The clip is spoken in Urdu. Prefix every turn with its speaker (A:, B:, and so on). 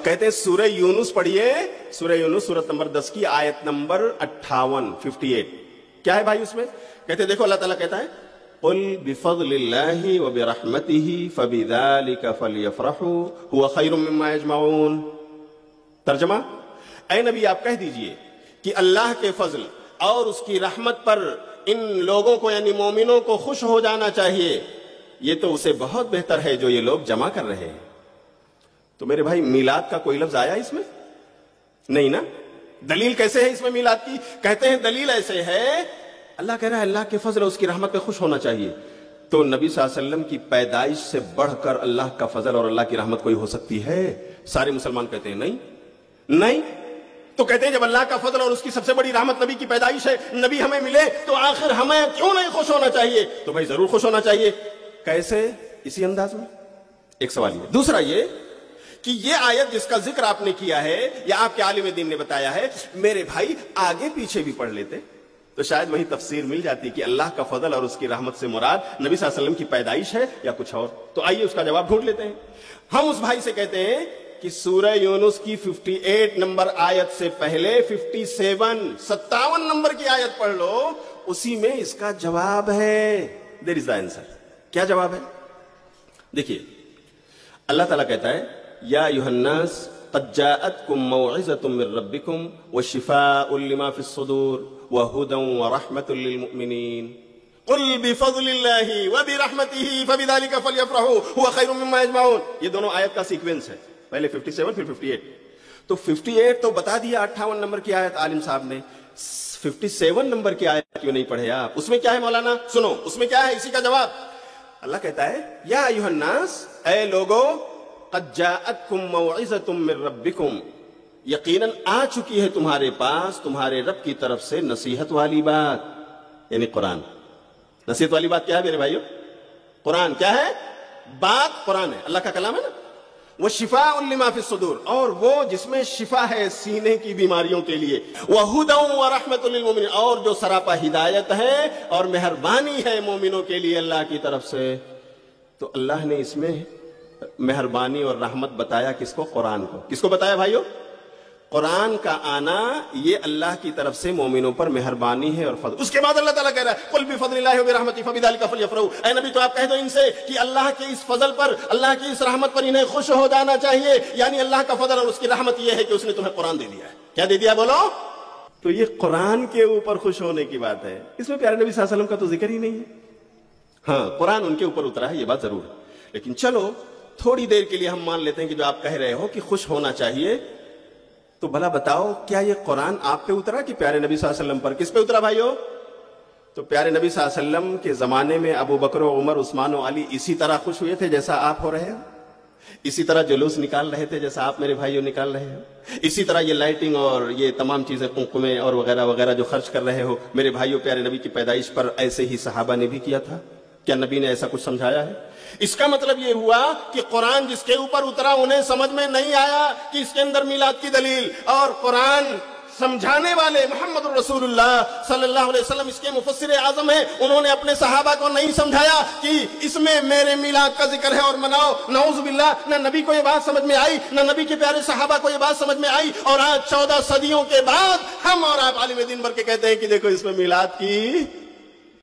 A: کہتے ہیں سورہ یونس پڑھیے، سورہ یونس سورت نمبر 10 کی آیت نمبر 58 کیا ہے بھائی اس میں؟ کہتے ہیں دیکھو اللہ تعالیٰ کہتا ہے قل بفضل اللہ وبرحمتہ فبذلک فلیفرحوا هو خیر مما یجمعون۔ ترجمہ، اے نبی آپ کہہ دیجئے کہ اللہ کے فضل اور اس کی رحمت پر ان لوگوں کو یعنی مومنوں کو خوش ہو جانا چاہیے، یہ تو اسے بہت بہتر ہے جو یہ لوگ جمع کر رہے ہیں۔ تو میرے بھائی میلاد کا کوئی لفظ آیا اس میں؟ نہیں نا؟ دلیل کیسے ہے اس میں میلاد کی؟ کہتے ہیں دلیل ایسے ہے، اللہ کہہ رہا ہے اللہ کے فضل اور اس کی رحمت پہ خوش ہونا چاہیے، تو نبی صلی اللہ علیہ وسلم کی پیدائش سے بڑھ کر اللہ کا فضل اور اللہ کی رحمت کوئی ہو سکتی ہے؟ سارے مسلمان کہتے ہیں نہیں۔ تو کہتے ہیں جب اللہ کا فضل اور اس کی سب سے بڑی رحمت نبی کی پیدائش ہے، نبی ہمیں ملے، تو آخر ہمیں کیوں نہیں خوش ہونا چاہیے؟ تو بھائی ضرور خوش ہونا چاہیے۔ کیسے؟ اسی انداز میں۔ ایک سوال یہ، دوسرا یہ کہ یہ آیت جس کا ذکر آپ نے کیا ہے یا آپ کے عالم دین نے بتایا ہے، میرے بھائی آگے پیچھے بھی پڑھ لیتے تو شاید وہی تفسیر مل جاتی کہ اللہ کا فضل اور اس کی رحمت سے مراد نبی صلی اللہ علیہ وسلم کی پیدائش ہے یا کچھ اور۔ تو آئیے اس کا جواب ڈھونڈ لیتے ہیں۔ ہم اس بھائی سے کہتے ہیں کہ سورہ یونس کی 58 نمبر آیت سے پہلے 57 نمبر کی آیت پڑھ لو، اسی میں اس کا جواب ہے۔ دیر از دا آنسر۔ کیا جواب ہے؟ دیکھیے اللہ تعالیٰ کہتا ہے یا ایھا الناس قد جاءتکم موعظۃ من ربکم وشفاء لما فی الصدور وہدی ورحمۃ للمؤمنین قل بفضل اللہ وبرحمتہ فبذلک فلیفرحوا هو خیر مما یجمعون۔ یہ دونوں آیت کا سیکوینس ہے، پہلے 57 پھر 58۔ تو 58 تو بتا دیا 58 نمبر کی آیت عالم صاحب نے، 57 نمبر کی آیت کیوں نہیں پڑھے آپ؟ اس میں کیا ہے مولانا؟ سنو اس میں کیا ہے، اسی کا جواب۔ اللہ کہتا ہے یا ایھا الناس، اے لوگو، قد جاءتکم موعظۃ من ربکم، یقیناً آ چکی ہے تمہارے پاس تمہارے رب کی طرف سے نصیحت والی بات، یعنی قرآن۔ نصیحت والی بات کیا ہے میرے بھائیو؟ قرآن۔ کیا ہے بات؟ قرآن ہے، اللہ کا کلام ہے نا۔ وشفاء لما فی الصدور، اور وہ جس میں شفا ہے سینے کی بیماریوں کے لیے، وہدی ورحمۃ للمؤمنین، اور جو سراپا ہدایت ہے اور مہربانی ہے مومنوں کے لیے اللہ کی طرف سے۔ تو اللہ نے اس میں مہربانی اور رحمت بتایا کس کو؟ قرآن کو۔ کس کو بتایا بھائیو؟ قرآن کا آنا یہ اللہ کی طرف سے مومنوں پر مہربانی ہے اور فضل۔ اس کے بعد اللہ تعالیٰ کہہ رہا ہے قل بفضل اللہ وبرحمتہ فبذلک فلیفرحوا، اے نبی تو آپ کہہ دو ان سے کہ اللہ کے اس فضل پر، اللہ کی اس رحمت پر انہیں خوش ہو جانا چاہیے، یعنی اللہ کا فضل اور اس کی رحمت یہ ہے کہ اس نے تمہیں قرآن دے دیا ہے۔ کیا دے دیا بولو؟ تو یہ قرآن کے اوپر خوش ہونے کی بات ہے، اس میں پیارے نبی صلی اللہ علیہ وسلم کا تو ذکر ہی نہیں ہے۔ ہاں قرآن ان کے اوپر اترا ہے، یہ بات ضرور ہے، لیکن چلو تھوڑی دیر کے لیے ہم مان لیتے ہیں کہ جو آپ کہہ رہے ہو کہ خوش ہونا چاہیے، تو بھلا بتاؤ کیا یہ قرآن آپ پہ اترا کہ پیارے نبی صلی اللہ علیہ وسلم پر؟ کس پہ اترا بھائیو؟ تو پیارے نبی صلی اللہ علیہ وسلم کے زمانے میں ابو بکر و عمر عثمان و علی اسی طرح خوش ہوئے تھے جیسا آپ ہو رہے ہو، اسی طرح جلوس نکال رہے تھے جیسا آپ میرے بھائیوں نکال رہے ہو، اسی طرح یہ لائٹنگ اور یہ تمام چیزیں قمقمے اور وغیرہ وغیرہ جو خرچ کر رہے ہو میرے بھائیوں، پیارے نبی کی پیدائش پر ایسے ہی صحابہ نے بھی کیا تھا۔ کیا نبی نے ایسا کچھ سمجھایا ہے؟ اس کا مطلب یہ ہوا کہ قرآن جس کے اوپر اترا انہیں سمجھ میں نہیں آیا کہ اس کے اندر میلاد کی دلیل، اور قرآن سمجھانے والے محمد رسول اللہ صلی اللہ علیہ وسلم اس کے مفسر اعظم ہیں، انہوں نے اپنے صحابہ کو نہیں سمجھایا کہ اس میں میرے میلاد کا ذکر ہے اور مناؤ۔ نعوذ باللہ، نہ نبی کو یہ بات سمجھ میں آئی، نہ نبی کے پیارے صحابہ کو یہ بات سمجھ میں آئی، اور آج 14 صدیوں کے بعد ہم اور آپ عالم دین بھر کے کہتے ہیں کہ دیکھو اس میں میلاد کی